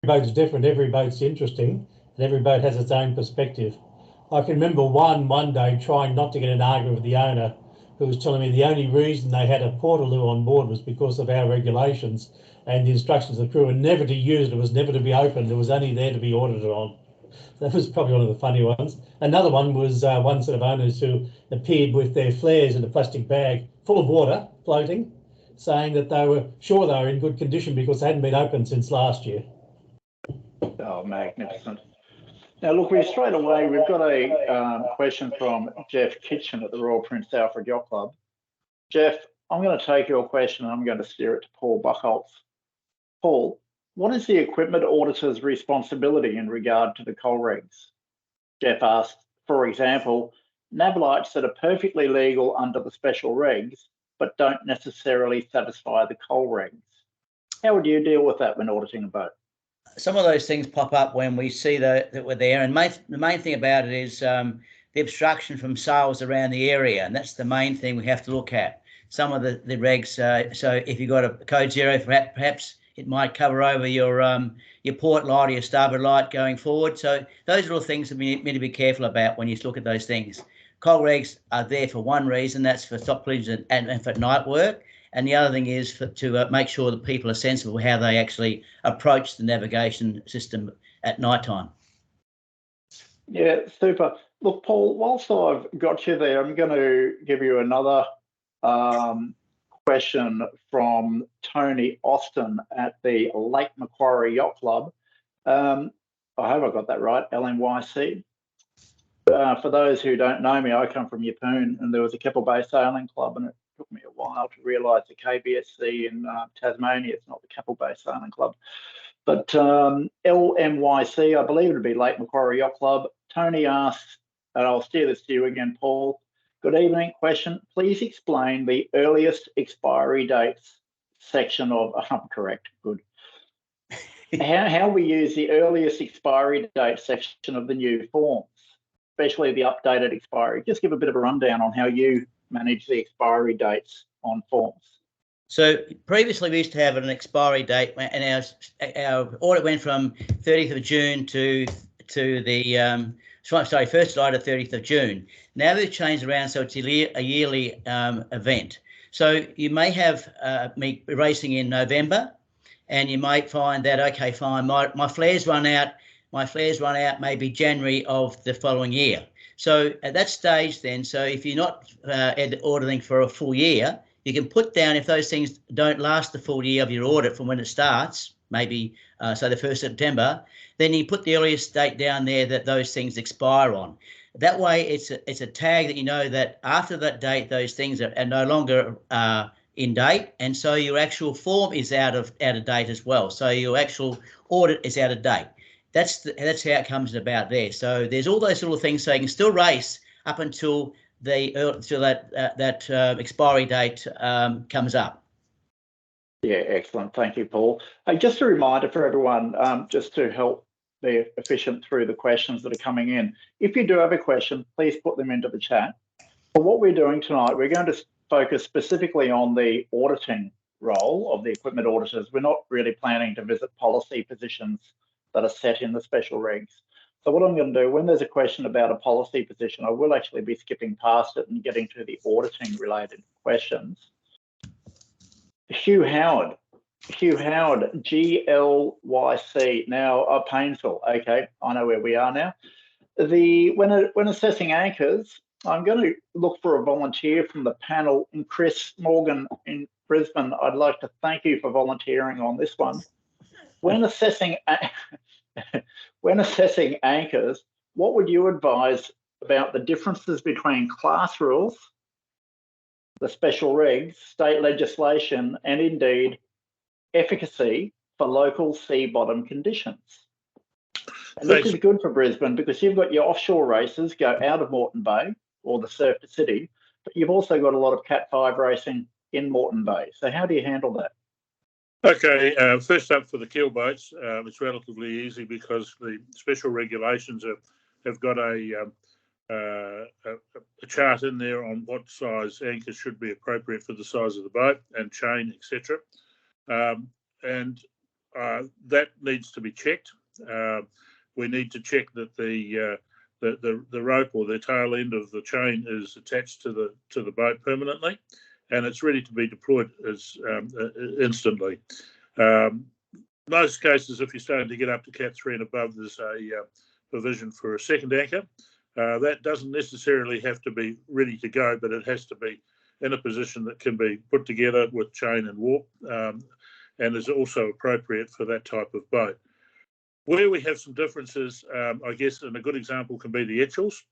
boat's different, every boat's interesting, and every boat has its own perspective. I can remember one day trying not to get an argument with the owner, who was telling me the only reason they had a portaloo on board was because of our regulations and the instructions of the crew, and never to use it. It was never to be opened. It was only there to be audited on. That was probably one of the funny ones. Another one was one set of owners who appeared with their flares in a plastic bag full of water floating, saying that they were sure they were in good condition because they hadn't been opened since last year. Oh, magnificent. Now, look, straight away, we've got a question from Jeff Kitchen at the Royal Prince Alfred Yacht Club. Jeff, I'm going to take your question and I'm going to steer it to Paul Buchholz. Paul, what is the equipment auditor's responsibility in regard to the coal regs? Jeff asked, for example, nav lights that are perfectly legal under the special regs, but don't necessarily satisfy the coal regs. How would you deal with that when auditing a boat? Some of those things pop up when we see that we're there, and the main thing about it is the obstruction from sails around the area, and that's the main thing we have to look at. Some of the regs, so if you've got a code 0, perhaps it might cover over your port light or your starboard light going forward. So those little things that we need to be careful about when you look at those things. Coal regs are there for one reason, that's for stop collisions and for night work. And the other thing is to make sure that people are sensible how they actually approach the navigation system at night time. Yeah, super. Look, Paul, whilst I've got you there, I'm going to give you another question from Tony Austin at the Lake Macquarie Yacht Club. I hope I got that right, LMYC. For those who don't know me, I come from Yeppoon, and there was a Keppel Bay Sailing Club, and it took me a while to realise the KBSC in Tasmania, it's not the Keppel Bay Sailing Club. But LMYC, I believe it would be Lake Macquarie Yacht Club. Tony asks, and I'll steer this to you again, Paul. Good evening. Question, please explain the earliest expiry dates section of, I'm correct, good. how we use the earliest expiry date section of the new forms, especially the updated expiry. Just give a bit of a rundown on how you manage the expiry dates on forms. So previously we used to have an expiry date, and our audit went from 30th of June to the first July to 30th of June. Now they've changed around, so it's a yearly event. So you may have me racing in November, and you might find that, okay, fine, my flares run out. My flares run out maybe January of the following year. So at that stage then, so if you're not auditing for a full year, you can put down, if those things don't last the full year of your audit from when it starts, maybe so the 1st September, then you put the earliest date down there that those things expire on. That way it's a tag that you know that after that date those things are no longer in date, and so your actual form is out of date as well. So your actual audit is out of date. That's how it comes about there. So there's all those little things, so you can still race up until that expiry date comes up. Yeah, excellent. Thank you, Paul. Just a reminder for everyone, just to help be efficient through the questions that are coming in. If you do have a question, please put them into the chat. But what we're doing tonight, we're going to focus specifically on the auditing role of the equipment auditors. We're not really planning to visit policy positions that are set in the special regs. So what I'm going to do, when there's a question about a policy position, I will actually be skipping past it and getting to the auditing related questions. Hugh Howard, GLYC. Now, painful. Okay, I know where we are now. When assessing anchors, I'm going to look for a volunteer from the panel. And Chris Morgan in Brisbane, I'd like to thank you for volunteering on this one. When assessing anchors, what would you advise about the differences between class rules, the special regs, state legislation, and indeed efficacy for local sea bottom conditions? And this is good for Brisbane because you've got your offshore races go out of Moreton Bay or the surf to city, but you've also got a lot of Cat 5 racing in Moreton Bay. So how do you handle that? Okay, first up for the keel boats, it's relatively easy because the special regulations have got a chart in there on what size anchors should be appropriate for the size of the boat and chain, etc. And that needs to be checked. We need to check that the rope or the tail end of the chain is attached to the boat permanently, and it's ready to be deployed as instantly. Most cases, if you're starting to get up to Cat 3 and above, there's a provision for a second anchor. That doesn't necessarily have to be ready to go, but it has to be in a position that can be put together with chain and warp, and is also appropriate for that type of boat. Where we have some differences, I guess, and a good example can be the Etchells.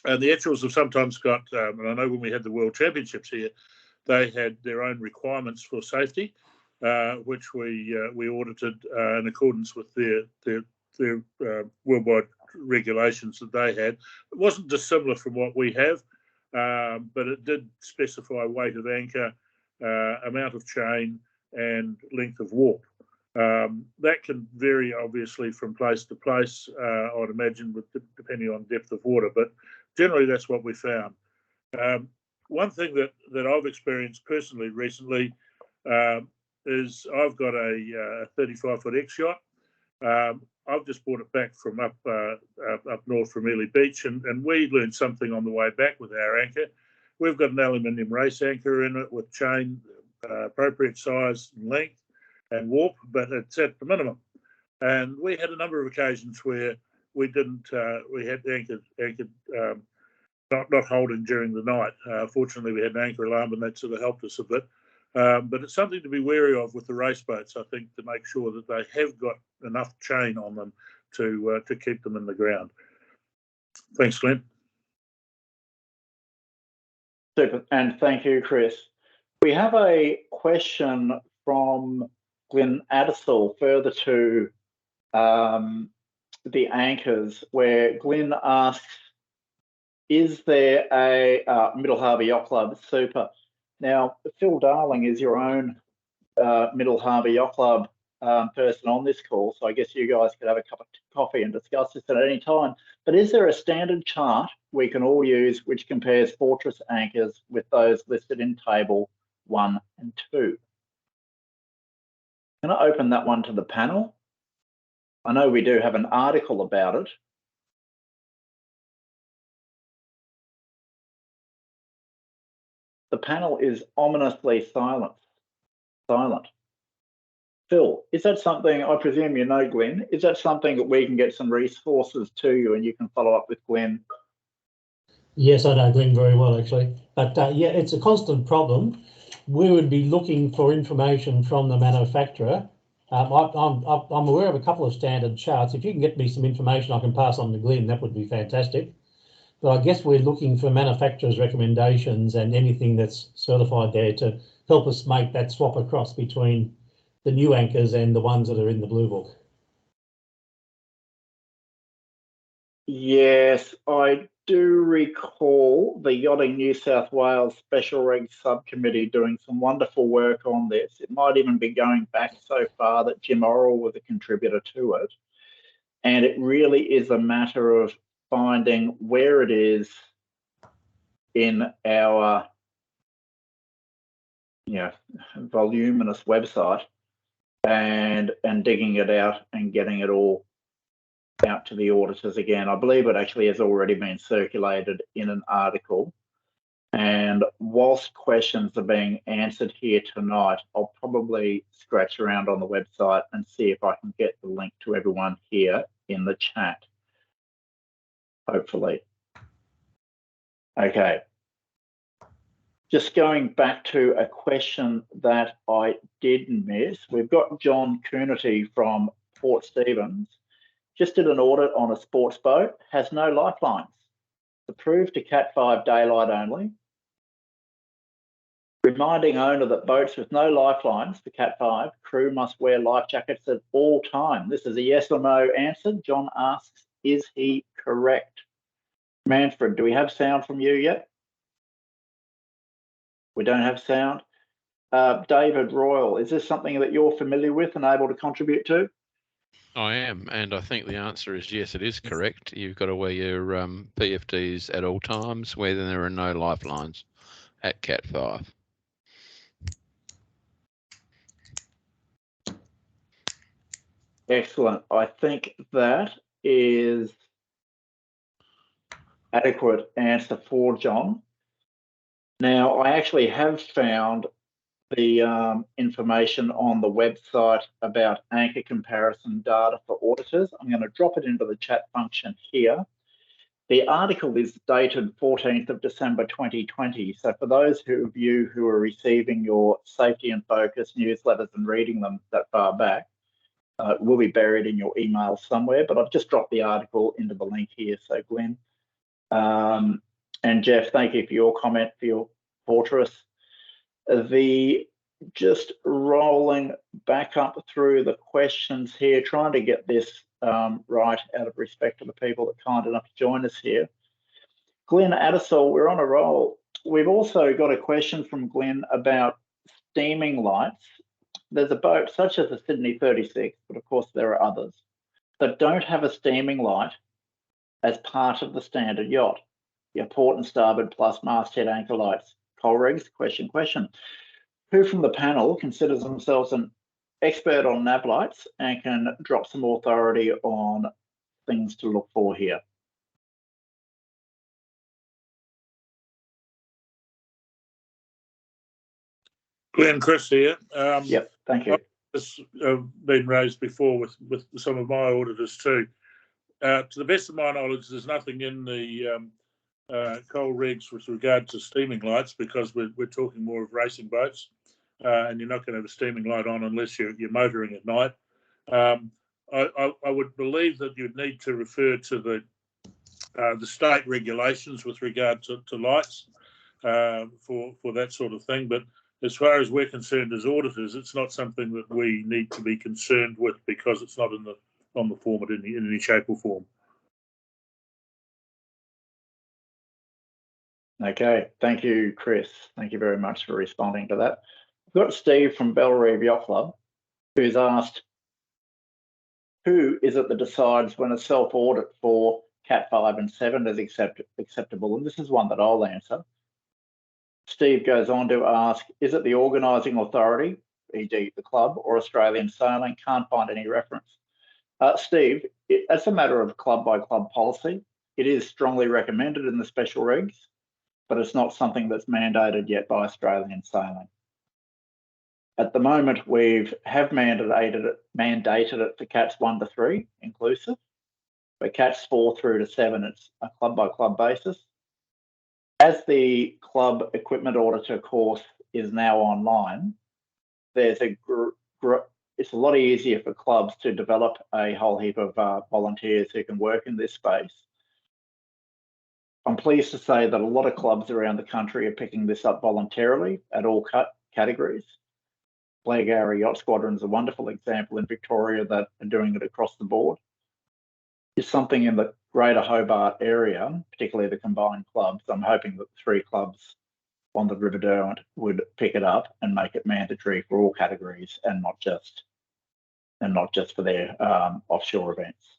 And the Etchells have sometimes got, and I know when we had the World Championships here, they had their own requirements for safety, which we audited in accordance with their worldwide regulations that they had. It wasn't dissimilar from what we have, but it did specify weight of anchor, amount of chain, and length of warp. That can vary obviously from place to place, I'd imagine, depending on depth of water, but generally that's what we found. One thing that I've experienced personally recently is I've got a 35-foot X-yacht. I've just brought it back from up north from Ely Beach, and we learned something on the way back with our anchor. We've got an aluminium race anchor in it with chain appropriate size and length and warp, but it's at the minimum. And we had a number of occasions where we didn't, we had anchored not holding during the night. Fortunately, we had an anchor alarm, and that sort of helped us a bit. But it's something to be wary of with the race boats, I think, to make sure that they have got enough chain on them to keep them in the ground. Thanks, Glenn. Super, and thank you, Chris. We have a question from Glenn Addisell further to the anchors, where Glenn asks, is there a Middle Harbour Yacht Club? Super. Now, Phil Darling is your own Middle Harbour Yacht Club person on this call, so I guess you guys could have a cup of coffee and discuss this at any time. But is there a standard chart we can all use which compares Fortress anchors with those listed in Table 1 and 2? Can I open that one to the panel? I know we do have an article about it. The panel is ominously silent. Phil, is that something, I presume you know, Glenn, is that something that we can get some resources to you and you can follow up with Glenn? Yes, I know Glenn very well, actually. But yeah, it's a constant problem. We would be looking for information from the manufacturer. I'm aware of a couple of standard charts. If you can get me some information I can pass on to Glenn, that would be fantastic. But I guess we're looking for manufacturers' recommendations and anything that's certified there to help us make that swap across between the new anchors and the ones that are in the Blue Book. Yes, I do recall the Yachting New South Wales Special Reg Subcommittee doing some wonderful work on this. It might even be going back so far that Jim Orrell was a contributor to it. And it really is a matter of finding where it is in our voluminous website and digging it out and getting it all out to the auditors again. I believe it actually has already been circulated in an article. And whilst questions are being answered here tonight, I'll probably scratch around on the website and see if I can get the link to everyone here in the chat. Hopefully. Okay. Just going back to a question that I did miss. We've got John Coonerty from Port Stephens. Just did an audit on a sports boat, has no lifelines. Approved to Cat 5 daylight only. Reminding owner that boats with no lifelines for Cat 5, crew must wear life jackets at all times. This is a yes or no answer. John asks, is he correct? Manfred, do we have sound from you yet? We don't have sound. David Royal, is this something that you're familiar with and able to contribute to? I am, and I think the answer is yes, it is correct. You've got to wear your PFDs at all times, whether there are no lifelines at Cat 5. Excellent. I think that is adequate answer for John. Now, I actually have found the information on the website about anchor comparison data for auditors. I'm going to drop it into the chat function here. The article is dated 14th of December 2020. So for those of you who are receiving your Safety and Focus newsletters and reading them that far back, it will be buried in your email somewhere, but I've just dropped the article into the link here. So Glenn and Jeff, thank you for your comment for your Fortress. Just rolling back up through the questions here, trying to get this right out of respect to the people that are kind enough to join us here. Glenn Addisall, we're on a roll. We've also got a question from Glenn about steaming lights. There's a boat such as the Sydney 36, but of course there are others, that don't have a steaming light as part of the standard yacht. Your port and starboard plus masthead anchor lights. Coal rigs? Question. Who from the panel considers themselves an expert on nav lights and can drop some authority on things to look for here? Glenn, Chris here. Yep, thank you. This has been raised before with some of my auditors too. To the best of my knowledge, there's nothing in the coal rigs with regard to steaming lights, because we're talking more of racing boats, and you're not going to have a steaming light on unless you're motoring at night. I would believe that you'd need to refer to the state regulations with regard to lights for that sort of thing. But as far as we're concerned as auditors, it's not something that we need to be concerned with, because it's not on the format in any shape or form. Okay, thank you, Chris. Thank you very much for responding to that. We've got Steve from Bellerive Yacht Club, who's asked, who is it that decides when a self-audit for Cat 5 and 7 is acceptable? And this is one that I'll answer. Steve goes on to ask, is it the organising authority, e.g. the club, or Australian Sailing? Can't find any reference. Steve, that's a matter of club-by-club policy. It is strongly recommended in the special regs, but it's not something that's mandated yet by Australian Sailing. At the moment, we have mandated it for Cats 1 to 3 inclusive, but Cats 4 through to 7, it's a club-by-club basis. As the club equipment auditor course is now online, it's a lot easier for clubs to develop a whole heap of volunteers who can work in this space. I'm pleased to say that a lot of clubs around the country are picking this up voluntarily at all categories. Blackgowrie Yacht Squadron is a wonderful example in Victoria that are doing it across the board. It's something in the Greater Hobart area, particularly the combined clubs. I'm hoping that the 3 clubs on the River Derwent would pick it up and make it mandatory for all categories, and not just for their offshore events.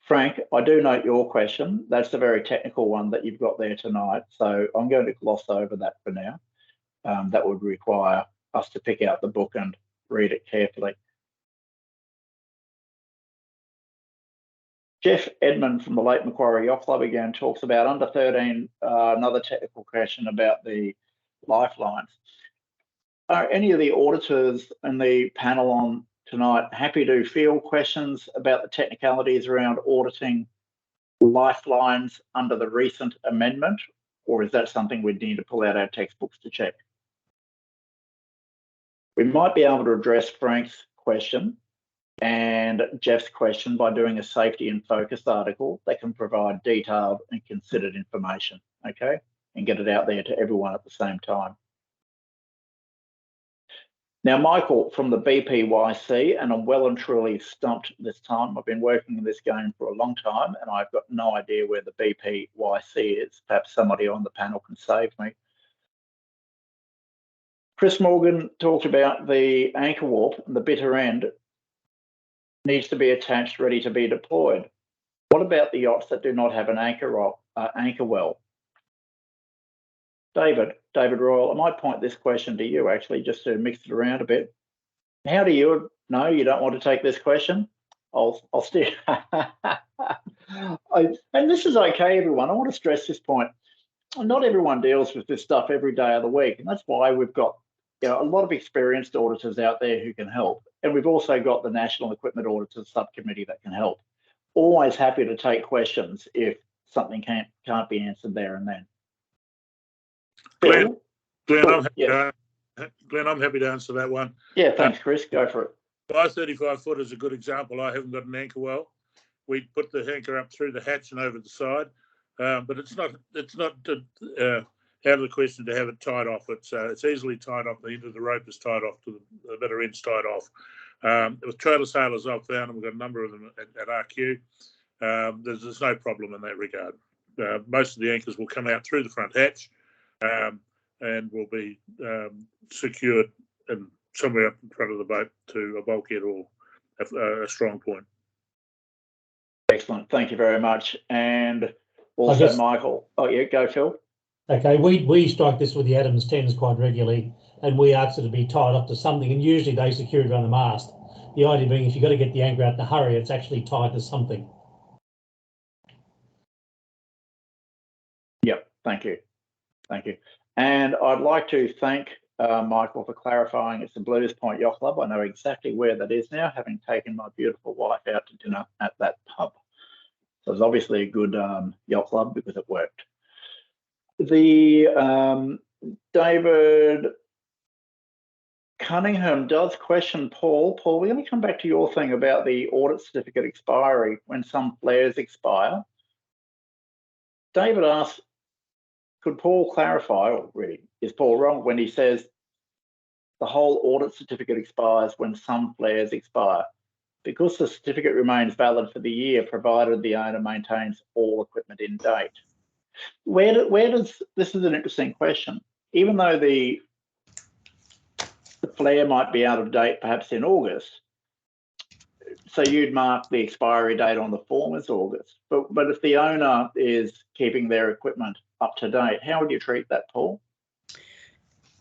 Frank, I do note your question. That's a very technical one that you've got there tonight, so I'm going to gloss over that for now. That would require us to pick out the book and read it carefully. Jeff Edmond from the Lake Macquarie Yacht Club again talks about under 13, another technical question about the lifelines. Are any of the auditors in the panel on tonight happy to field questions about the technicalities around auditing lifelines under the recent amendment, or is that something we'd need to pull out our textbooks to check? We might be able to address Frank's question and Jeff's question by doing a safety and focus article that can provide detailed and considered information, okay, and get it out there to everyone at the same time. Now, Michael from the BPYC, and I'm well and truly stumped this time. I've been working in this game for a long time and I've got no idea where the BPYC is. Perhaps somebody on the panel can save me. Chris Morgan talked about the anchor warp and the bitter end needs to be attached, ready to be deployed. What about the yachts that do not have an anchor well? David Royal, I might point this question to you actually, just to mix it around a bit. How do you No, you don't want to take this question? I'll steer. And this is okay, everyone. I want to stress this point. Not everyone deals with this stuff every day of the week, and that's why we've got a lot of experienced auditors out there who can help. And we've also got the National Equipment Auditors Subcommittee that can help. Always happy to take questions if something can't be answered there and then. Glenn, Bill? Glenn, I'm happy to answer that one. Yeah, thanks, Chris. Go for it. My 35 foot is a good example. I haven't got an anchor well. We put the anchor up through the hatch and over the side, but it's not out of the question to have it tied off. It's easily tied off. The end of the rope is tied off to the better end's tied off. With trailer sailors I've found, and we've got a number of them at RQ, there's no problem in that regard. Most of the anchors will come out through the front hatch and will be secured and somewhere up in front of the boat to a bulkhead or a strong point. Excellent. Thank you very much. And also, Michael. Oh, yeah, go, Phil. Okay, we strike this with the Adams 10s quite regularly, and we ask it to be tied off to something, and usually they secure it around the mast. The idea being if you've got to get the anchor out in a hurry, it's actually tied to something. Yep, thank you. Thank you. And I'd like to thank Michael for clarifying it's the Blues Point Yacht Club. I know exactly where that is now, having taken my beautiful wife out to dinner at that pub. So it's obviously a good yacht club because it worked. The David Cunningham does question Paul. Paul, we're going to come back to your thing about the audit certificate expiry when some flares expire. David asks, could Paul clarify, or really, is Paul wrong when he says the whole audit certificate expires when some flares expire? Because the certificate remains valid for the year, provided the owner maintains all equipment in date. Where does this is an interesting question. Even though the flare might be out of date, perhaps in August, so you'd mark the expiry date on the form as August. But if the owner is keeping their equipment up to date, how would you treat that, Paul?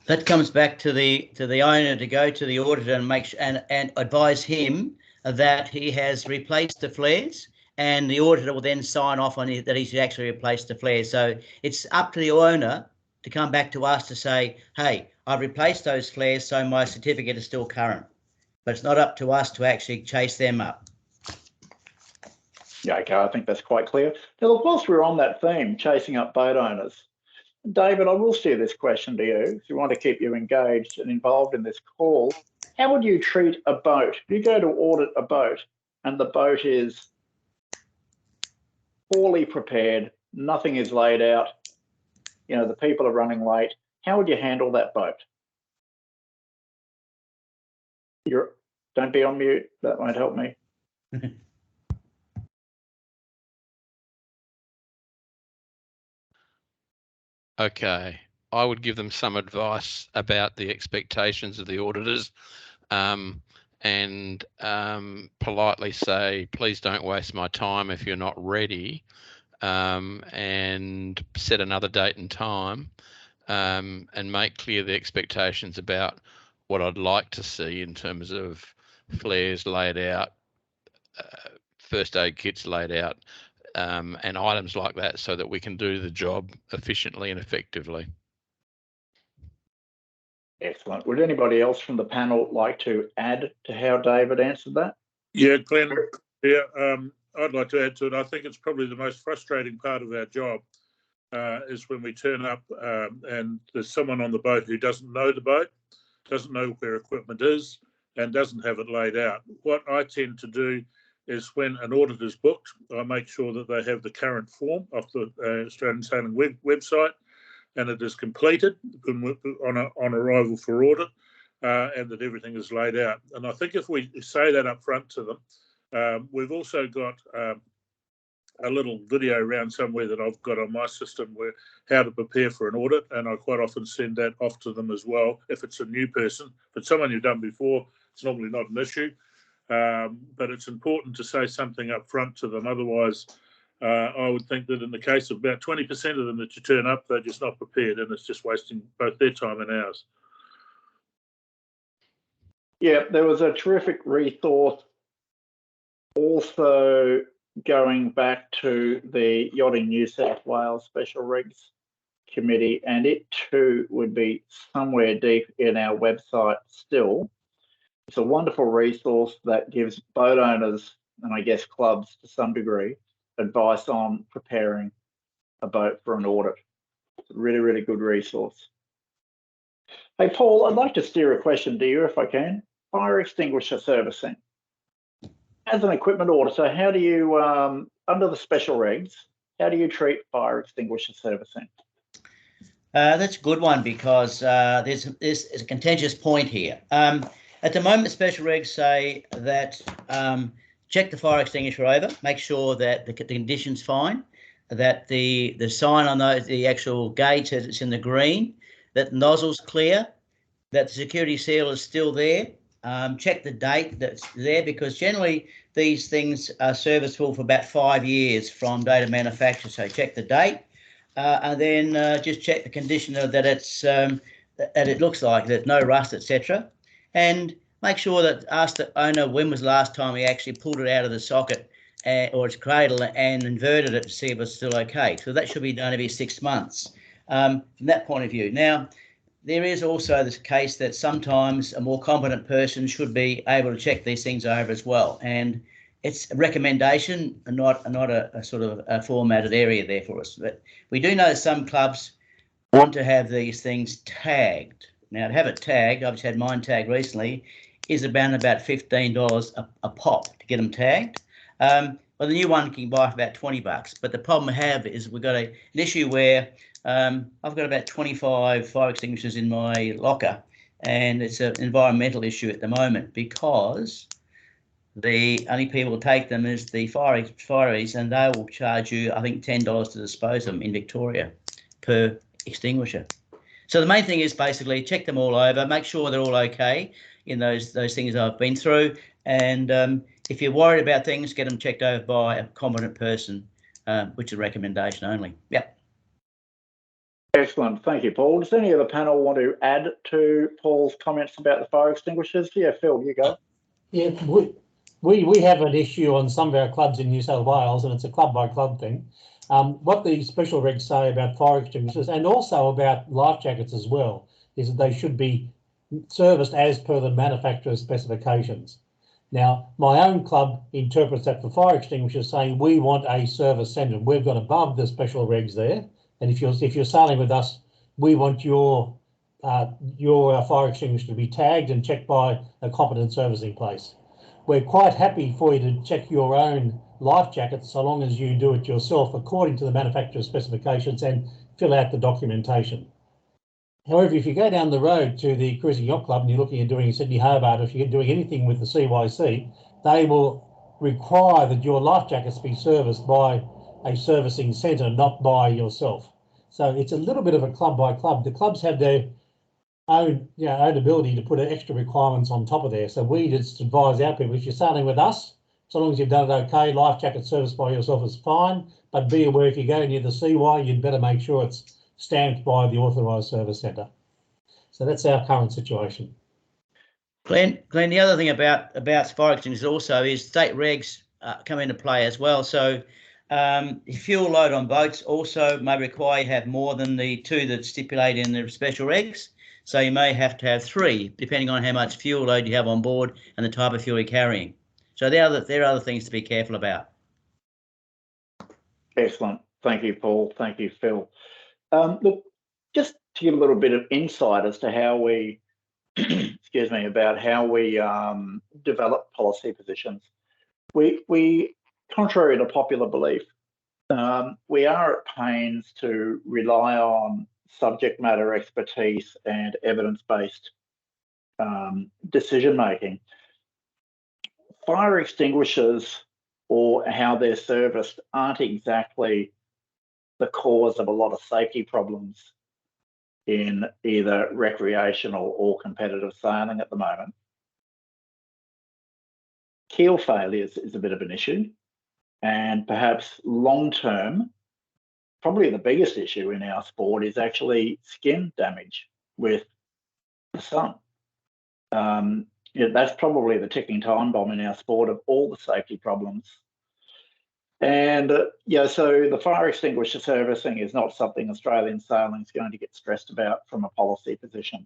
That comes back to the owner to go to the auditor and make and advise him that he has replaced the flares, and the auditor will then sign off on it that he's actually replaced the flares. So it's up to the owner to come back to us to say, hey, I've replaced those flares, so my certificate is still current. But it's not up to us to actually chase them up. Yeah, okay, I think that's quite clear. Now, whilst we're on that theme, chasing up boat owners, David, I will steer this question to you if you want to keep you engaged and involved in this call. How would you treat a boat? If you go to audit a boat and the boat is poorly prepared, nothing is laid out, the people are running late, how would you handle that boat? Don't be on mute, that won't help me. Okay, I would give them some advice about the expectations of the auditors, and politely say, please don't waste my time if you're not ready, and set another date and time, and make clear the expectations about what I'd like to see in terms of flares laid out, first aid kits laid out, and items like that, so that we can do the job efficiently and effectively. Excellent. Would anybody else from the panel like to add to how David answered that? Yeah, Glenn, yeah, I'd like to add to it. I think it's probably the most frustrating part of our job is when we turn up and there's someone on the boat who doesn't know the boat, doesn't know where equipment is, and doesn't have it laid out. What I tend to do is when an audit is booked, I make sure that they have the current form off the Australian Sailing website, and it is completed on arrival for audit, and that everything is laid out. And I think if we say that up front to them, we've also got a little video around somewhere that I've got on my system where how to prepare for an audit, and I quite often send that off to them as well if it's a new person. If it's someone you've done before, it's normally not an issue, but it's important to say something up front to them. Otherwise, I would think that in the case of about 20% of them that you turn up, they're just not prepared, and it's just wasting both their time and ours. Yeah, there was a terrific resource also going back to the Yachting New South Wales Special Regs Committee, and it too would be somewhere deep in our website still. It's a wonderful resource that gives boat owners, and I guess clubs to some degree, advice on preparing a boat for an audit. It's a really, really good resource. Hey, Paul, I'd like to steer a question to you if I can. Fire extinguisher servicing. As an equipment auditor, how do you, under the special regs, how do you treat fire extinguisher servicing? That's a good one because there's a contentious point here. At the moment, special regs say that check the fire extinguisher over, make sure that the condition's fine, that the sign on the actual gauge says it's in the green, that the nozzle's clear, that the security seal is still there. Check the date that's there, because generally these things are serviceable for about 5 years from date of manufacture. So check the date, and then just check the condition that it's that it looks like there's no rust, etc. And make sure that ask the owner when was the last time he actually pulled it out of the socket or its cradle and inverted it to see if it's still okay. So that should be done every 6 months from that point of view. Now, there is also this case that sometimes a more competent person should be able to check these things over as well. And it's a recommendation and not a sort of a formatted area there for us. But we do know some clubs want to have these things tagged. Now, to have it tagged, I've just had mine tagged recently, is about $15 a pop to get them tagged. Well, the new one can buy for about $20. But the problem I have is we've got an issue where I've got about 25 fire extinguishers in my locker, and it's an environmental issue at the moment because the only people who take them is the fireys, and they will charge you, I think, $10 to dispose of them in Victoria per extinguisher. So the main thing is basically check them all over, make sure they're all okay in those things I've been through, and if you're worried about things, get them checked over by a competent person, which is a recommendation only. Yep. Excellent. Thank you, Paul. Does any of the panel want to add to Paul's comments about the fire extinguishers? Yeah, Phil, you go. Yeah, we have an issue on some of our clubs in New South Wales, and it's a club by club thing. What the special regs say about fire extinguishers and also about life jackets as well is that they should be serviced as per the manufacturer's specifications. Now, my own club interprets that for fire extinguishers, saying we want a service centre. We've got above the special regs there, and if you're sailing with us, we want your fire extinguisher to be tagged and checked by a competent servicing place. We're quite happy for you to check your own life jackets so long as you do it yourself according to the manufacturer's specifications and fill out the documentation. However, if you go down the road to the Cruising Yacht Club and you're looking at doing Sydney Hobart, if you're doing anything with the CYC, they will require that your life jackets be serviced by a servicing centre, not by yourself. So it's a little bit of a club by club. The clubs have their own ability to put extra requirements on top of there. So we just advise our people, if you're sailing with us, so long as you've done it okay, life jacket service by yourself is fine, but be aware if you go near the CY, you'd better make sure it's stamped by the authorised service centre. So that's our current situation. Glenn, the other thing about fire extinguishers also is state regs come into play as well. So fuel load on boats also may require you have more than the 2 that stipulate in the special regs. So you may have to have 3, depending on how much fuel load you have on board and the type of fuel you're carrying. So there are other things to be careful about. Excellent. Thank you, Paul. Thank you, Phil. Look, just to give a little bit of insight as to how we, excuse me, about how we develop policy positions. We, contrary to popular belief, we are at pains to rely on subject matter expertise and evidence-based decision-making. Fire extinguishers or how they're serviced aren't exactly the cause of a lot of safety problems in either recreational or competitive sailing at the moment. Keel failures is a bit of an issue, and perhaps long-term, probably the biggest issue in our sport is actually skin damage with the sun. Yeah, that's probably the ticking time bomb in our sport of all the safety problems. And so the fire extinguisher servicing is not something Australian sailing is going to get stressed about from a policy position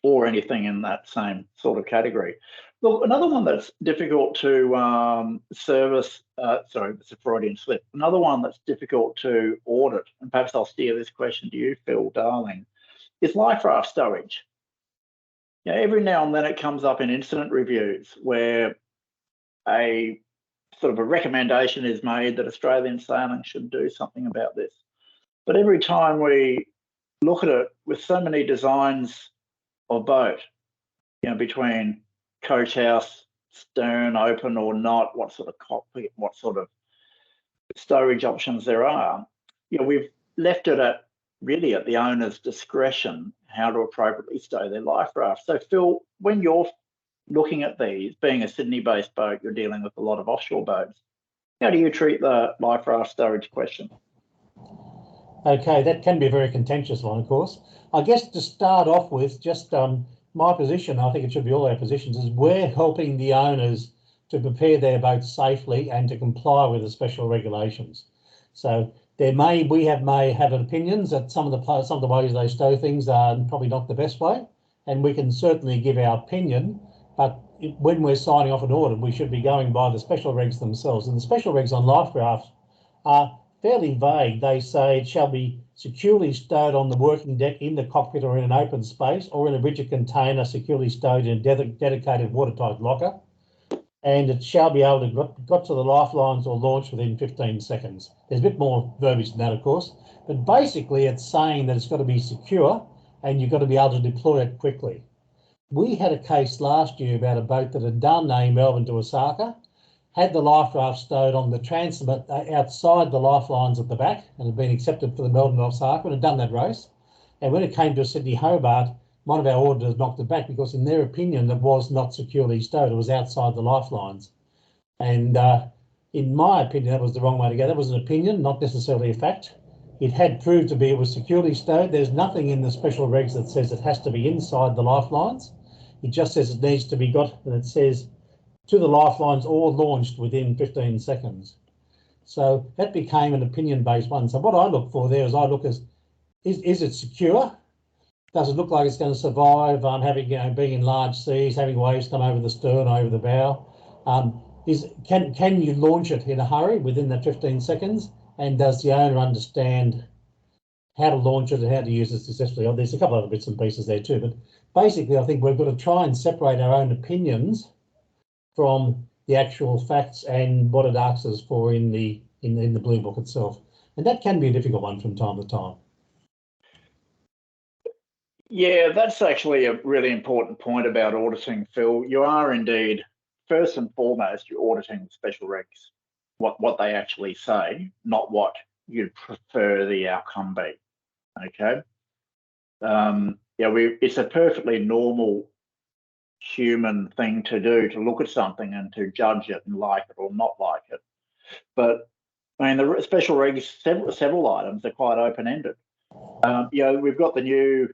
or anything in that same sort of category. Look, another one that's difficult to service, sorry, it's a Freudian slip. Another one that's difficult to audit, and perhaps I'll steer this question to you, Phil Darling, is life raft stowage. Every now and then it comes up in incident reviews where a sort of a recommendation is made that Australian sailing should do something about this. But every time we look at it with so many designs of boat, between coach house, stern, open or not, what sort of cockpit, what sort of stowage options there are, we've left it at the owner's discretion how to appropriately stow their life raft. So Phil, when you're looking at these, being a Sydney-based boat, you're dealing with a lot of offshore boats. How do you treat the life raft stowage question? Okay, that can be a very contentious one, of course. I guess to start off with, just my position, I think it should be all our positions, is we're helping the owners to prepare their boats safely and to comply with the special regulations. So we may have opinions that some of the ways they stow things are probably not the best way, and we can certainly give our opinion. But when we're signing off an audit, we should be going by the special regs themselves. And the special regs on life rafts are fairly vague. They say it shall be securely stowed on the working deck in the cockpit or in an open space or in a rigid container securely stowed in a dedicated watertight locker. And it shall be able to got to the lifelines or launch within 15 seconds. There's a bit more verbiage than that, of course, but basically it's saying that it's got to be secure and you've got to be able to deploy it quickly. We had a case last year about a boat that had done a Melbourne to Osaka, had the life raft stowed on the transit outside the lifelines at the back and had been accepted for the Melbourne to Osaka and had done that race. And when it came to Sydney Hobart, one of our auditors knocked it back because in their opinion, it was not securely stowed. It was outside the lifelines. And in my opinion, that was the wrong way to go. That was an opinion, not necessarily a fact. It had proved to be it was securely stowed. There's nothing in the special regs that says it has to be inside the lifelines. It just says it needs to be got, and it says to the lifelines or launched within 15 seconds. So that became an opinion-based one. So what I look for there is it secure? Does it look like it's going to survive being in large seas, having waves come over the stern, over the bow? Can you launch it in a hurry within that 15 seconds? And does the owner understand how to launch it and how to use it successfully? There's a couple of other bits and pieces there too, but basically I think we've got to try and separate our own opinions from the actual facts and what it asks us for in the Blue Book itself. And that can be a difficult one from time to time. Yeah, that's actually a really important point about auditing, Phil. You are indeed, first and foremost, you're auditing the special regs, what they actually say, not what you'd prefer the outcome be. Okay. It's a perfectly normal human thing to do, to look at something and to judge it and like it or not like it. But I mean, the special regs, several items are quite open-ended. We've got the new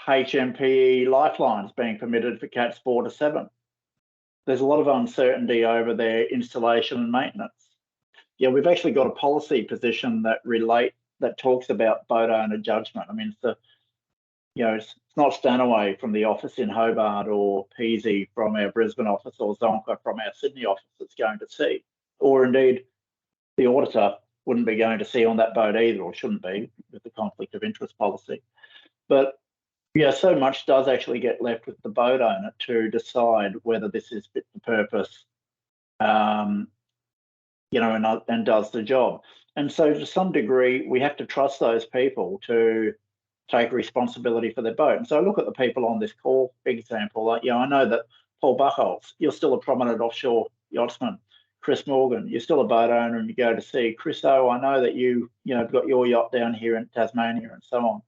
HMPE lifelines being permitted for Cats 4 to 7. There's a lot of uncertainty over their installation and maintenance. We've actually got a policy position that talks about boat owner judgment. I mean, it's not Stanaway from the office in Hobart or Peasy from our Brisbane office or Zonka from our Sydney office that's going to see, or indeed the auditor wouldn't be going to see on that boat either, or shouldn't be with the conflict of interest policy. But so much does actually get left with the boat owner to decide whether this is fit for purpose, and does the job. And so to some degree, we have to trust those people to take responsibility for their boat. And so I look at the people on this call, big example, I know that Paul Buchholz, you're still a prominent offshore yachtsman. Chris Morgan, you're still a boat owner and you go to sea. Chris O, I know that you've got your yacht down here in Tasmania and so on.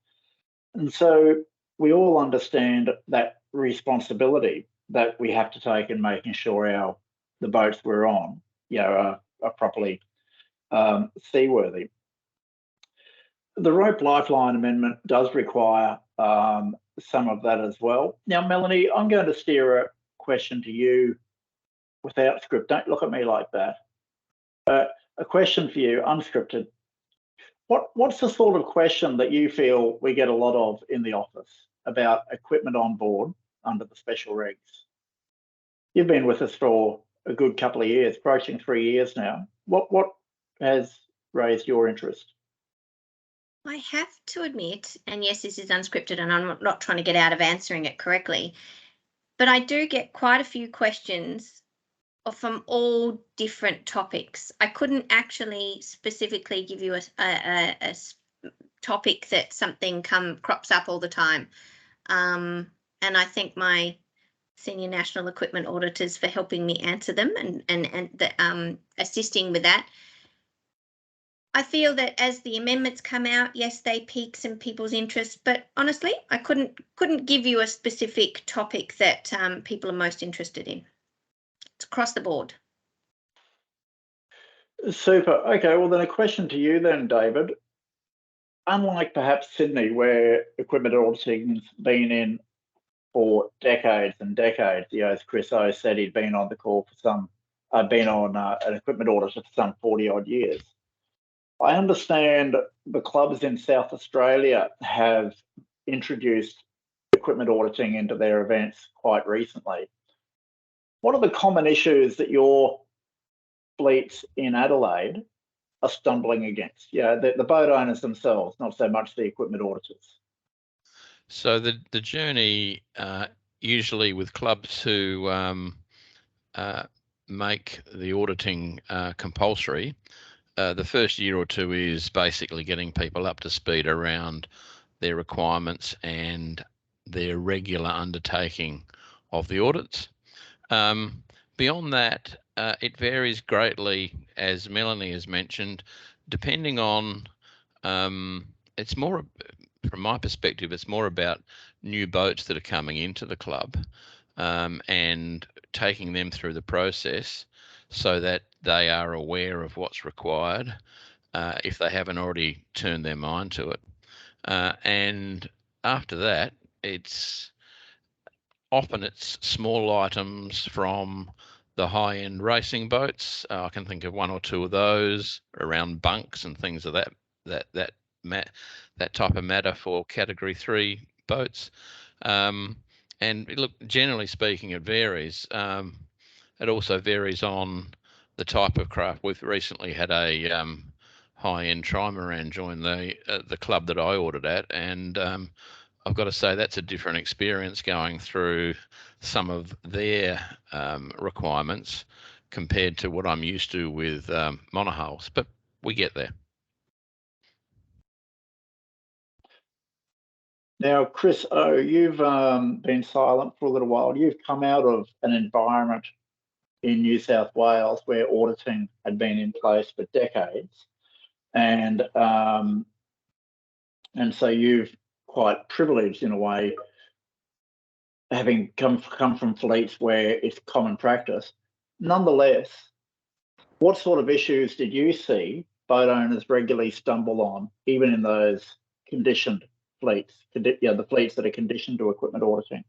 And so we all understand that responsibility that we have to take in making sure the boats we're on, are properly seaworthy. The rope lifeline amendment does require some of that as well. Now, Melanie, I'm going to steer a question to you without script. Don't look at me like that. A question for you, unscripted. What's the sort of question that you feel we get a lot of in the office about equipment on board under the special regs? You've been with us for a good couple of years, approaching 3 years now. What has raised your interest? I have to admit, and yes, this is unscripted and I'm not trying to get out of answering it correctly, but I do get quite a few questions from all different topics. I couldn't actually specifically give you a topic that something crops up all the time. And I thank my senior national equipment auditors for helping me answer them and assisting with that. I feel that as the amendments come out, yes, they pique some people's interest, but honestly, I couldn't give you a specific topic that people are most interested in. It's across the board. Super. Okay, well then a question to you then, David. Unlike perhaps Sydney, where equipment auditing's been in for decades and decades, as Chris O said, he'd been on the call for been on an equipment auditor for some 40 odd years. I understand the clubs in South Australia have introduced equipment auditing into their events quite recently. What are the common issues that your fleets in Adelaide are stumbling against? The boat owners themselves, not so much the equipment auditors. So the journey usually with clubs who make the auditing compulsory, the first year or two is basically getting people up to speed around their requirements and their regular undertaking of the audits. Beyond that, it varies greatly, as Melanie has mentioned, depending on, it's more, from my perspective, it's more about new boats that are coming into the club and taking them through the process so that they are aware of what's required if they haven't already turned their mind to it. And after that, it's small items from the high-end racing boats. I can think of one or two of those around bunks and things of that type of matter for Category 3 boats. And look, generally speaking, it varies. It also varies on the type of craft. We've recently had a high-end trimaran join the club that I ordered at, and I've got to say that's a different experience going through some of their requirements compared to what I'm used to with monohulls, but we get there. Now, Chris O, you've been silent for a little while. You've come out of an environment in New South Wales where auditing had been in place for decades, and so you've quite privileged in a way, having come from fleets where it's common practice. Nonetheless, what sort of issues did you see boat owners regularly stumble on, even in those conditioned fleets, the fleets that are conditioned to equipment auditing?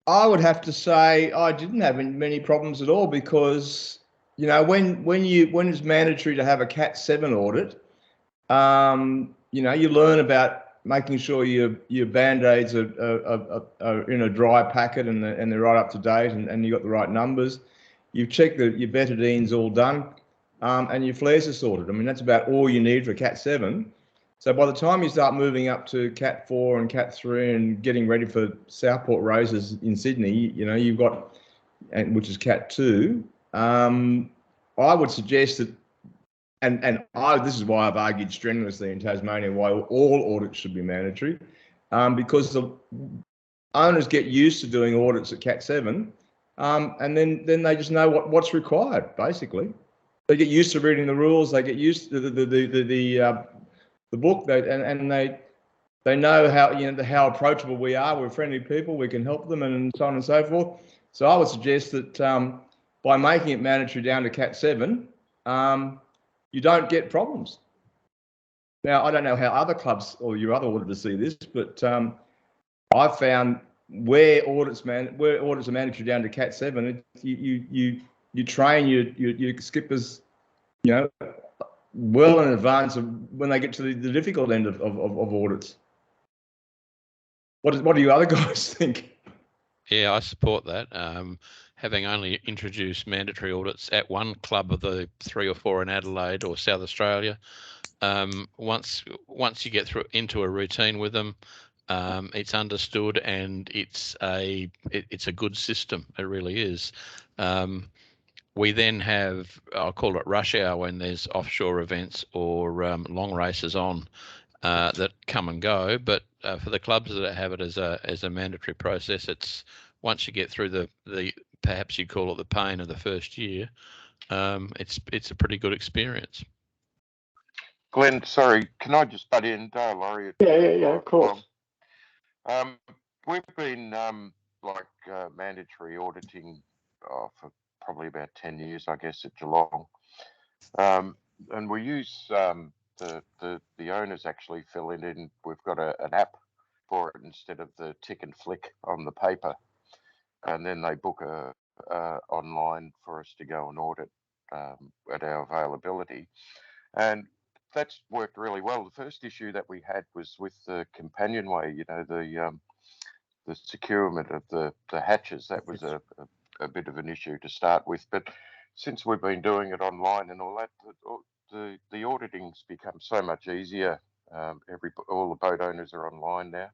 I would have to say I didn't have many problems at all because, when it's mandatory to have a Cat 7 audit, you learn about making sure your Band-Aids are in a dry packet and they're right up to date and you've got the right numbers. You've checked that your betadine's all done and your flares are sorted. I mean, that's about all you need for Cat 7. So by the time you start moving up to Cat 4 and Cat 3 and getting ready for Southport races in Sydney, you've got, which is Cat 2, I would suggest that, this is why I've argued strenuously in Tasmania why all audits should be mandatory, because the owners get used to doing audits at Cat 7, and then they just know what's required. Basically, they get used to reading the rules. They get used to the book, and they know how approachable we are. We're friendly people. We can help them, and so on and so forth. So I would suggest that by making it mandatory down to Cat 7, you don't get problems. Now, I don't know how other clubs or your other auditors see this, but I've found where audits are mandatory down to Cat 7, you train your skippers, you know, well in advance of when they get to the difficult end of audits. What do you other guys think? Yeah, I support that. Having only introduced mandatory audits at one club of the 3 or 4 in Adelaide or South Australia, once you get into a routine with them, it's understood and it's a good system. It really is. We then have, I'll call it rush hour, when there's offshore events or long races on that come and go. But for the clubs that have it as a mandatory process, it's once you get through the perhaps you call it the pain of the first year, it's a pretty good experience. Glenn, sorry, can I just butt in? Dale Laurie. Yeah, of course. We've been mandatory auditing for probably about 10 years, I guess, at Geelong. And we use the owners actually fill it in. We've got an app for it instead of the tick and flick on the paper. And then they book online for us to go and audit at our availability. And that's worked really well. The first issue that we had was with the companionway, you know, the securement of the hatches. That was a bit of an issue to start with. But since we've been doing it online and all that, the auditing's become so much easier. All the boat owners are online now.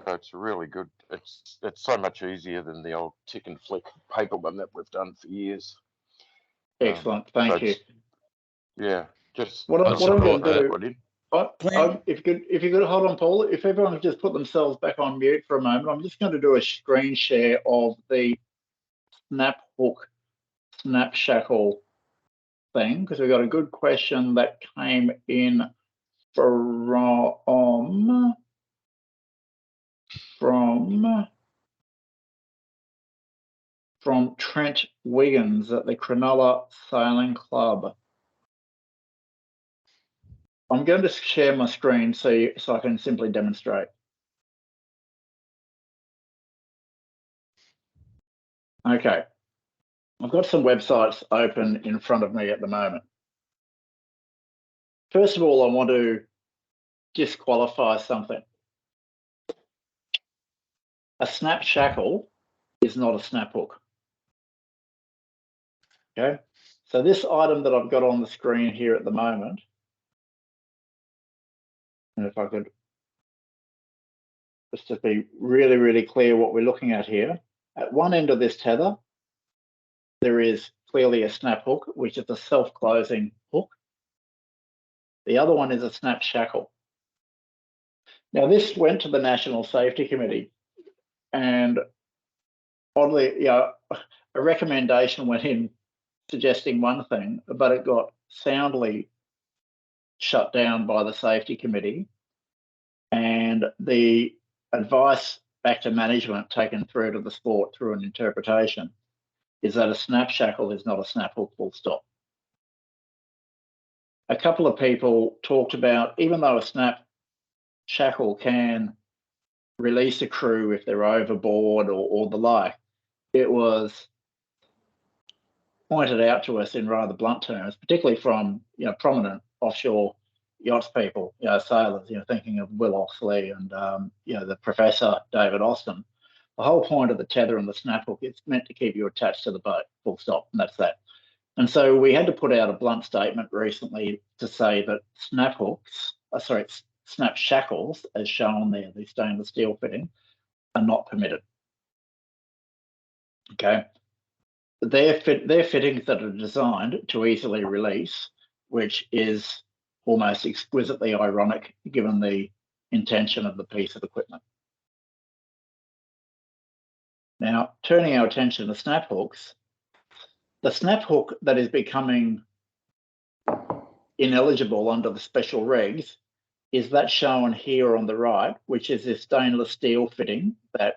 So it's really good. It's so much easier than the old tick and flick paper one that we've done for years. Excellent, thank you. Yeah, just what I'm going to do. If you could hold on, Paul. If everyone could just put themselves back on mute for a moment, I'm just going to do a screen share of the snap hook, snap shackle thing, because we got a good question that came in from Trent Wiggins at the Cronulla Sailing Club. I'm going to share my screen so I can simply demonstrate. Okay, I've got some websites open in front of me at the moment. First of all, I want to disqualify something. A snap shackle is not a snap hook. Okay, so this item that I've got on the screen here at the moment, and if I could just to be really, really clear what we're looking at here, at one end of this tether, there is clearly a snap hook, which is a self-closing hook. The other one is a snap shackle. Now, this went to the National Safety Committee, and oddly, a recommendation went in suggesting one thing, but it got soundly shut down by the Safety Committee, and the advice back to management taken through to the sport through an interpretation is that a snap shackle is not a snap hook, full stop. A couple of people talked about, even though a snap shackle can release a crew if they're overboard or the like, it was pointed out to us in rather blunt terms, particularly from prominent offshore yachts people, sailors, thinking of Will Oxley and the Professor David Austin. The whole point of the tether and the snap hook is meant to keep you attached to the boat, full stop, and that's that. And so we had to put out a blunt statement recently to say that snap shackles, as shown there, the stainless steel fitting, are not permitted. Okay, they're fittings that are designed to easily release, which is almost exquisitely ironic given the intention of the piece of equipment. Now, turning our attention to snap hooks, the snap hook that is becoming ineligible under the special regs is that shown here on the right, which is this stainless steel fitting that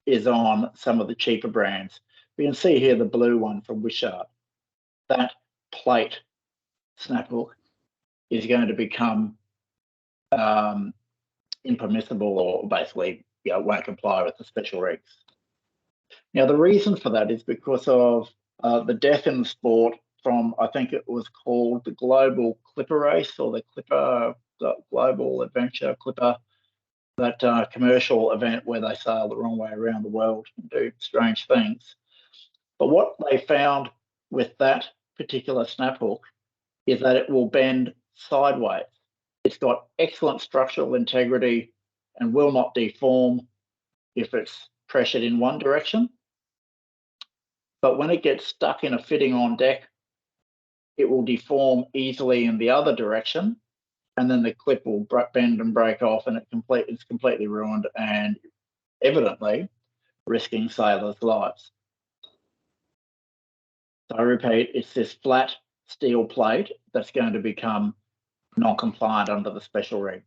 is on some of the cheaper brands. You can see here the blue one from Wishart. That plate snap hook is going to become impermissible, or basically won't comply with the special regs. Now, the reason for that is because of the death in the sport from, I think it was called the Global Clipper Race, or the Global Adventure Clipper, that commercial event where they sail the wrong way around the world and do strange things. But what they found with that particular snap hook is that it will bend sideways. It's got excellent structural integrity and will not deform if it's pressured in one direction. But when it gets stuck in a fitting on deck, it will deform easily in the other direction, and then the clip will bend and break off, and it's completely ruined and evidently risking sailors' lives. So I repeat, it's this flat steel plate that's going to become non-compliant under the special regs.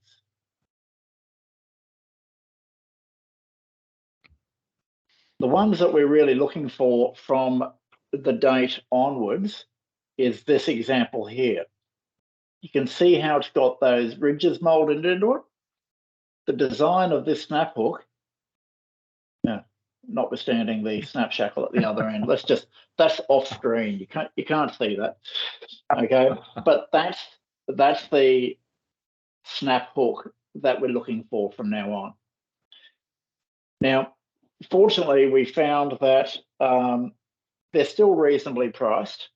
The ones that we're really looking for from the date onwards is this example here. You can see how it's got those ridges molded into it. The design of this snap hook, notwithstanding the snap shackle at the other end, that's off screen. You can't see that. Okay, but that's the snap hook that we're looking for from now on. Now, fortunately, we found that they're still reasonably priced,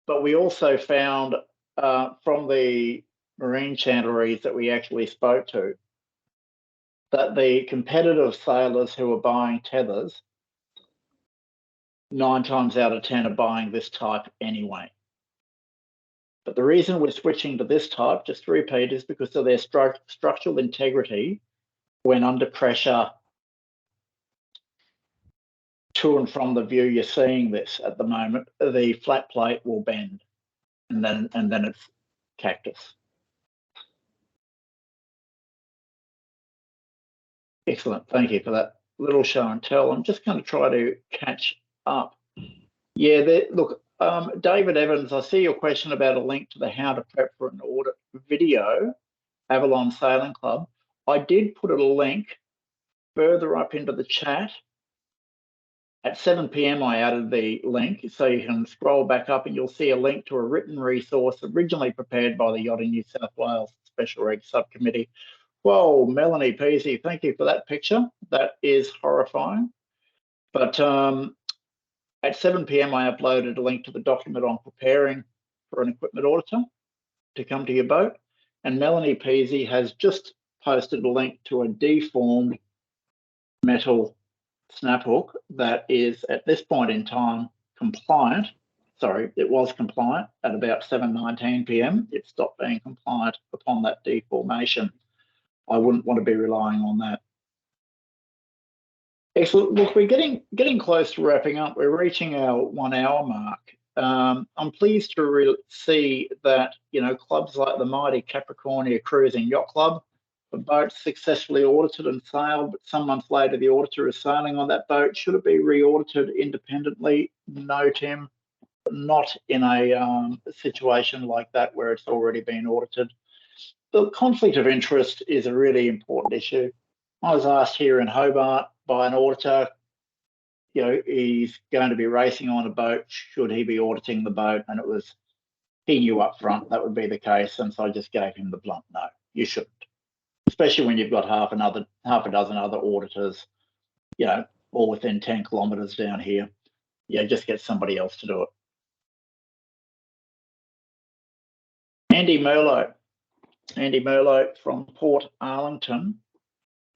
but we also found from the marine chandleries that we actually spoke to that the competitive sailors who are buying tethers, 9 times out of 10 are buying this type anyway. But the reason we're switching to this type, just to repeat, is because of their structural integrity when under pressure to and from the view you're seeing this at the moment. The flat plate will bend, and then it's cactus. Excellent, thank you for that little show and tell. I'm just going to try to catch up. Yeah, look, David Evans, I see your question about a link to the How to Prep for an Audit video, Avalon Sailing Club. I did put a link further up into the chat. At 7 p.m. I added the link, so you can scroll back up and you'll see a link to a written resource originally prepared by the Yachting New South Wales Special Regs Subcommittee. Whoa, Melanie Peasy, thank you for that picture. That is horrifying. But at 7 p.m. I uploaded a link to the document on preparing for an equipment auditor to come to your boat. And Melanie Peasy has just posted a link to a deformed metal snap hook that is at this point in time compliant. Sorry, it was compliant at about 7:19 p.m. It stopped being compliant upon that deformation. I wouldn't want to be relying on that. Excellent. Look, we're getting close to wrapping up. We're reaching our 1 hour mark. I'm pleased to see that clubs like the mighty Capricornia Cruising Yacht Club, the boat successfully audited and sailed, but some months later the auditor is sailing on that boat. Should it be re-audited independently? No, Tim, not in a situation like that where it's already been audited. The conflict of interest is a really important issue. I was asked here in Hobart by an auditor, he's going to be racing on a boat, should he be auditing the boat? And it was, he knew up front that would be the case, and so I just gave him the blunt no, you shouldn't. Especially when you've got half a dozen other auditors, all within 10 kilometres down here. Just get somebody else to do it. Andy Merlot from Port Arlington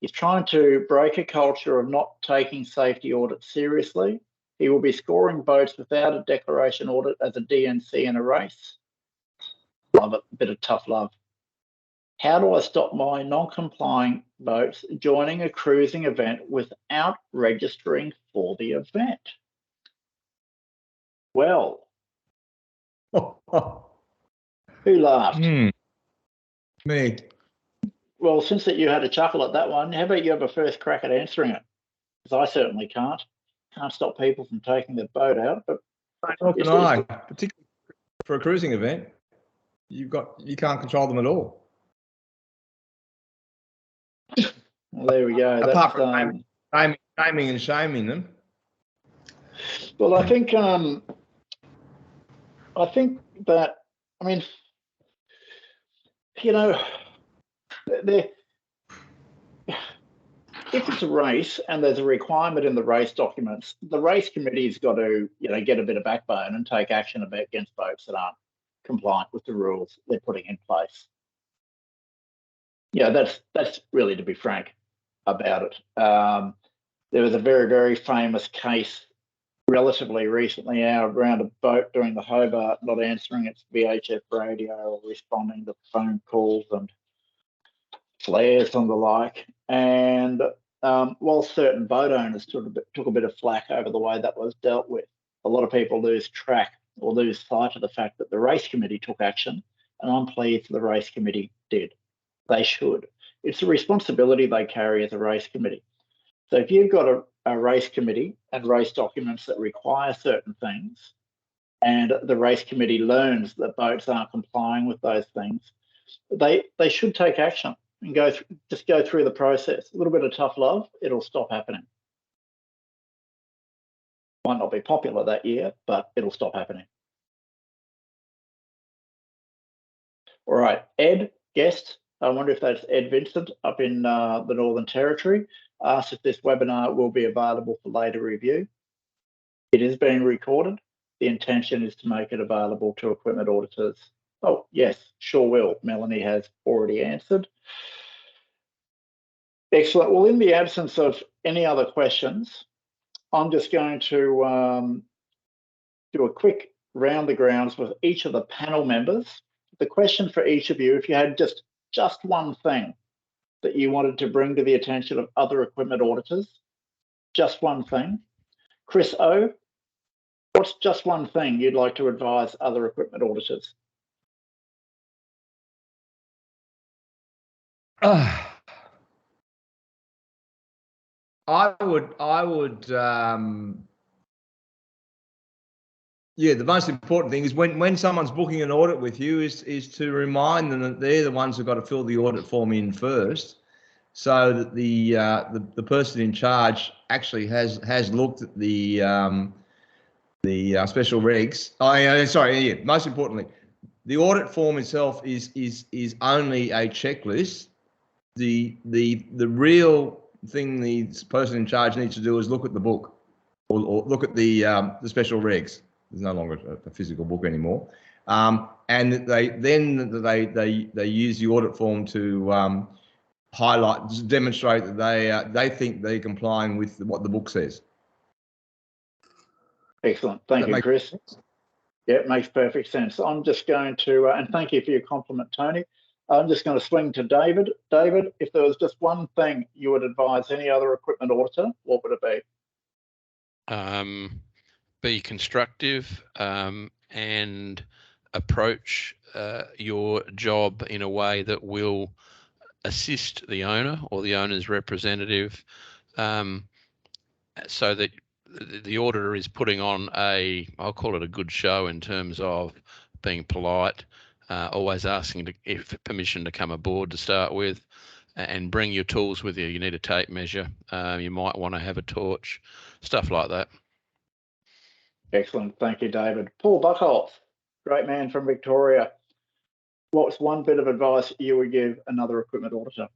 is trying to break a culture of not taking safety audits seriously. He will be scoring boats without a declaration audit as a DNC in a race. Love it, a bit of tough love. How do I stop my non-complying boats joining a cruising event without registering for the event? Well, who laughed? Me. Well, since that you had a chuckle at that one, how about you have a first crack at answering it? Because I certainly can't. Can't stop people from taking their boat out. But How can I? Particularly for a cruising event. you can't control them at all. Well, there we go. Apart That's, from naming and shaming them. well, I think that, I mean, you know, if it's a race and there's a requirement in the race documents, the race committee's got to, get a bit of backbone and take action against boats that aren't compliant with the rules they're putting in place. Yeah, that's really, to be frank about it. There was a very, very famous case relatively recently around a boat doing the Hobart not answering its VHF radio or responding to phone calls and flares and the like. And while certain boat owners took a bit of flack over the way that was dealt with, a lot of people lose track or lose sight of the fact that the race committee took action, and I'm pleased the race committee did. They should. It's a responsibility they carry as a race committee. So if you've got a race committee and race documents that require certain things, and the race committee learns that boats aren't complying with those things, they should take action and just go through the process. A little bit of tough love, it'll stop happening. Might not be popular that year, but it'll stop happening. All right, Ed, guest. I wonder if that's Ed Vincent up in the Northern Territory. Asked if this webinar will be available for later review. It is being recorded. The intention is to make it available to equipment auditors. Oh, yes, sure will. Melanie has already answered. Excellent. Well, in the absence of any other questions, I'm just going to do a quick round the grounds with each of the panel members. The question for each of you, if you had just one thing that you wanted to bring to the attention of other equipment auditors, just one thing. Chris O, what's just one thing you'd like to advise other equipment auditors? I would yeah, the most important thing is when someone's booking an audit with you is to remind them that they're the ones who've got to fill the audit form in first, so that the person in charge actually has looked at the special regs. Most importantly, the audit form itself is only a checklist. The real thing the person in charge needs to do is look at the book or look at the special regs. There's no longer a physical book anymore, and they use the audit form to demonstrate that they think they're complying with what the book says. Excellent, thank you, Chris. Yeah, it makes perfect sense. I'm just going to, and thank you for your compliment, Tony. I'm just going to swing to David. David, if there was just one thing you would advise any other equipment auditor, what would it be? Be constructive and approach your job in a way that will assist the owner or the owner's representative, so that the auditor is putting on I'll call it a good show in terms of being polite, always asking if permission to come aboard to start with, and bring your tools with you. You need a tape measure. You might want to have a torch, stuff like that. Excellent. Thank you, David. Paul Buckholz, great man from Victoria. What's one bit of advice you would give another equipment auditor?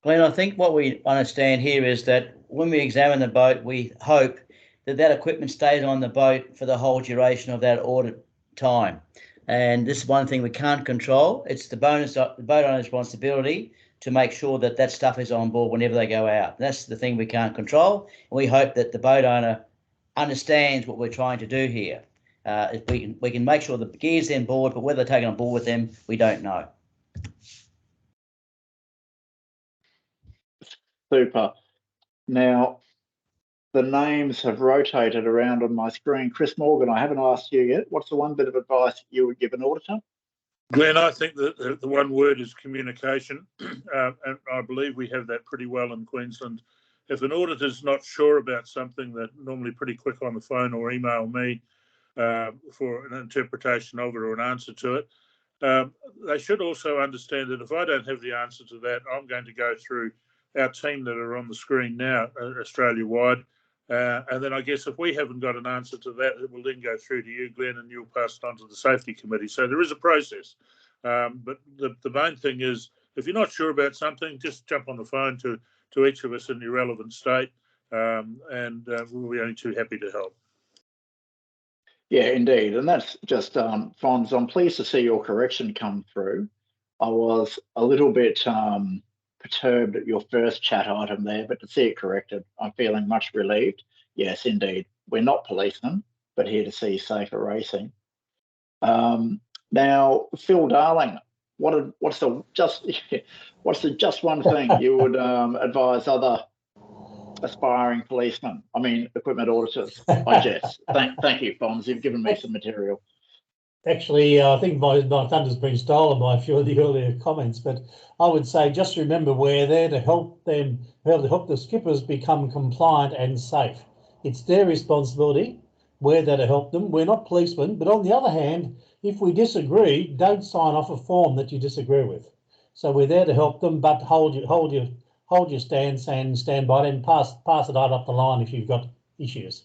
Glenn, I think what we understand here is that when we examine the boat, we hope that equipment stays on the boat for the whole duration of that audit time. And this is one thing we can't control. It's the boat owner's responsibility to make sure that stuff is on board whenever they go out. That's the thing we can't control. And we hope that the boat owner understands what we're trying to do here. If we can make sure the gear's on board, but whether they're taken on board with them, we don't know. Super. Now, the names have rotated around on my screen. Chris Morgan, I haven't asked you yet. What's the one bit of advice you would give an auditor? Glenn, I think that the one word is communication, and I believe we have that pretty well in Queensland. If an auditor's not sure about something, they're normally pretty quick on the phone or email me for an interpretation of it or an answer to it. They should also understand that if I don't have the answer to that, I'm going to go through our team that are on the screen now, Australia-wide. And then I guess if we haven't got an answer to that, it will then go through to you, Glenn, and you'll pass it on to the safety committee. So there is a process. But the main thing is, if you're not sure about something, just jump on the phone to each of us in the relevant state, and we'll be only too happy to help. Yeah, indeed. And that's just, Fonz, I'm pleased to see your correction come through. I was a little bit perturbed at your first chat item there, but to see it corrected, I'm feeling much relieved. Yes, indeed. We're not policemen, but here to see safer racing. Now, Phil Darling, what's the just one thing you would advise other aspiring policemen, equipment auditors, I guess. Thank you, Fonz. You've given me some material. Actually, I think my thunder's been stolen by a few of the earlier comments, but I would say just remember we're there to help them, help the skippers become compliant and safe. It's their responsibility. We're there to help them. We're not policemen, but on the other hand, if we disagree, don't sign off a form that you disagree with. So we're there to help them, but hold your stance and stand by it and pass it right up the line if you've got issues.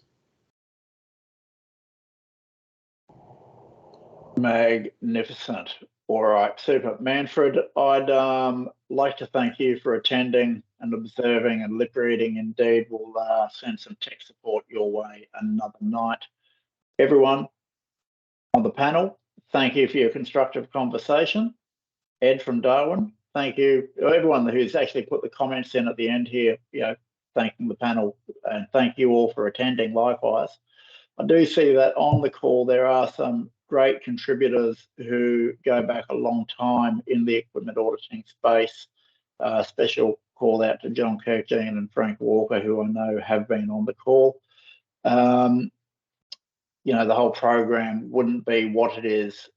Magnificent. All right, super. Manfred, I'd like to thank you for attending and observing and lip reading. Indeed, we'll send some tech support your way another night. Everyone on the panel, thank you for your constructive conversation. Ed from Darwin, thank you. Everyone who's actually put the comments in at the end here, thanking the panel, and thank you all for attending likewise. I do see that on the call there are some great contributors who go back a long time in the equipment auditing space. Special call out to John Kirkdean and Frank Walker, who I know have been on the call. The whole program wouldn't be what it is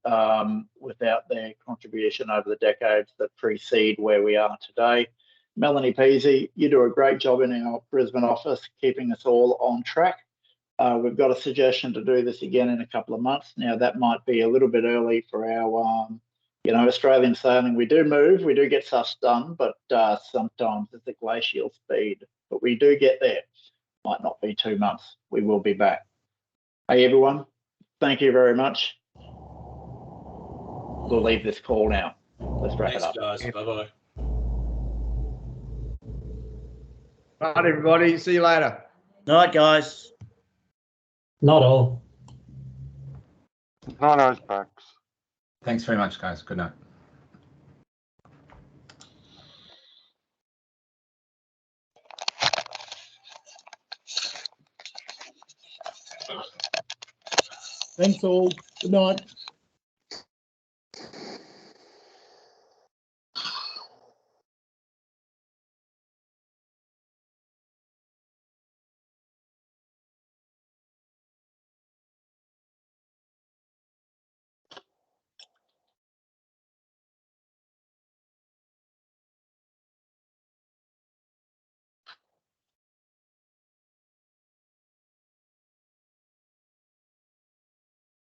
without their contribution over the decades that precede where we are today. Melanie Peasy, you do a great job in our Brisbane office, keeping us all on track. We've got a suggestion to do this again in a couple of months. Now, that might be a little bit early for our, Australian sailing. We do move, we do get stuff done, but sometimes it's a glacial speed. But we do get there. Might not be 2 months. We will be back. Hey, everyone. Thank you very much. We'll leave this call now. Let's wrap it up. Guys. Bye-bye. Right, everybody. See you later. Night, guys. Not all. No, it's backs. Thanks very much, guys. Good night. Thanks all. Good night.